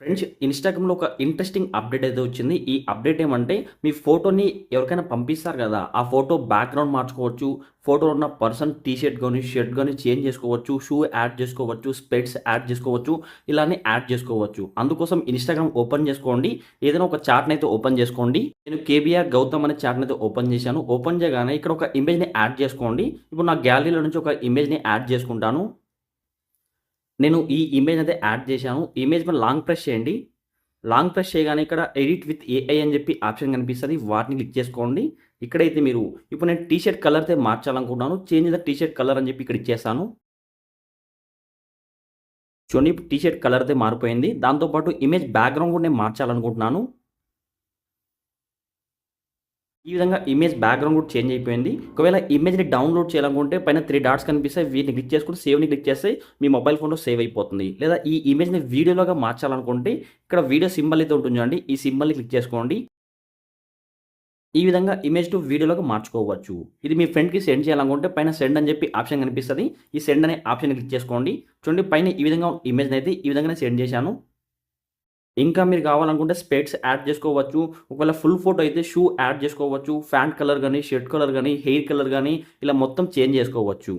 Friends, ఇన్‌స్టాగ్రామ్‌లో ఒక interesting update అయితే వచ్చింది. ఈ అప్డేట్ ఏమంటే మీ ఫోటోని ఎవరికైనా పంపిస్తారు గదా! ఆ ఫోటో బ్యాక్‌గ్రౌండ్ మార్చుకోవచ్చు. ఫోటోలో ఉన్న పర్సన్ టీ షర్ట్ గాని, షర్ట్ గాని చేంజ్ చేసుకోవచ్చు. షూ యాడ్ చేసుకోవచ్చు. స్పెక్ట్స్ యాడ్ చేసుకోవచ్చు. ఇలానే యాడ్ చేసుకోవచ్చు. అందుకోసం ఇన్‌స్టాగ్రామ్ ఓపెన్ చేసుకోండి. ఏదైనా ఒక చాట్‌నైతే ఓపెన్ చేసుకోండి. నేను కేబీఆర్ గౌతమ్ అనే చాట్‌నైతే ఓపెన్ చేశాను. ఓపెన్ చేయగానే ఇక్కడ ఒక ఇమేజ్‌ని యాడ్ చేసుకోండి. ఇప్పుడు నా గ్యాలరీలో నుంచి ఒక ఇమేజ్‌ని యాడ్ చేసుకుంటాను. నేను ఈ ఇమేజ్ అయితే యాడ్ చేశాను. ఇమేజ్ మీద లాంగ్ ప్రెస్ చేయండి. లాంగ్ ప్రెస్ చేయగానే ఇక్కడ ఎడిట్ విత్ ఏఐ అని చెప్పి ఆప్షన్ కనిపిస్తది. వాటిని క్లిక్ చేసుకోండి. ఇక్కడైతే మీరు ఇప్పుడు నేను టీ షర్ట్ కలర్ అయితే మార్చాలనుకుంటున్నాను. Change the T shirt colour అని చెప్పి ఇక్కడ ఇచ్చేసాను. చూడండి, ఇప్పుడు టీ షర్ట్ కలర్ అయితే మారిపోయింది. దాంతో పాటు ఇమేజ్ బ్యాక్‌గ్రౌండ్ కూడా నేను మార్చాలనుకుంటున్నాను. ఈ విధంగా ఇమేజ్ బ్యాక్‌గ్రౌండ్ కూడా చేంజ్ అయిపోయింది. ఒకవేళ ఇమేజ్‌ని డౌన్‌లోడ్ చేయాలనుకుంటే పైన 3 డాట్స్ కనిపిస్తాయి. వీటిని క్లిక్ చేసుకొని సేవ్‌ని క్లిక్ చేస్తే మీ మొబైల్ ఫోన్‌లో సేవ్ అయిపోతుంది. లేదా ఈ ఇమేజ్‌ని వీడియోలాగా మార్చాలనుకుంటే ఇక్కడ వీడియో సింబల్ అయితే ఉంటుంది చూడండి. ఈ సింబల్‌ని క్లిక్ చేసుకోండి. ఈ విధంగా ఇమేజ్ టు వీడియోలోకి మార్చుకోవచ్చు. ఇది మీ ఫ్రెండ్‌కి సెండ్ చేయాలనుకుంటే పైన సెండ్ అని చెప్పి ఆప్షన్ కనిపిస్తది. ఈ సెండ్ అనే ఆప్షన్‌ని క్లిక్ చేసుకోండి. చూడండి, పైన ఈ విధంగా ఇమేజ్‌నైతే ఈ విధంగానే సెండ్ చేశాను. ఇంకా మీరు కావాలనుకుంటే స్పెక్ట్స్ యాడ్ చేసుకోవచ్చు. ఒకవేళ ఫుల్ ఫోటో అయితే షూ యాడ్ చేసుకోవచ్చు. ప్యాంట్ కలర్ గాని, షర్ట్ కలర్ గాని, హెయిర్ కలర్ గాని ఇలా మొత్తం చేంజ్ చేసుకోవచ్చు.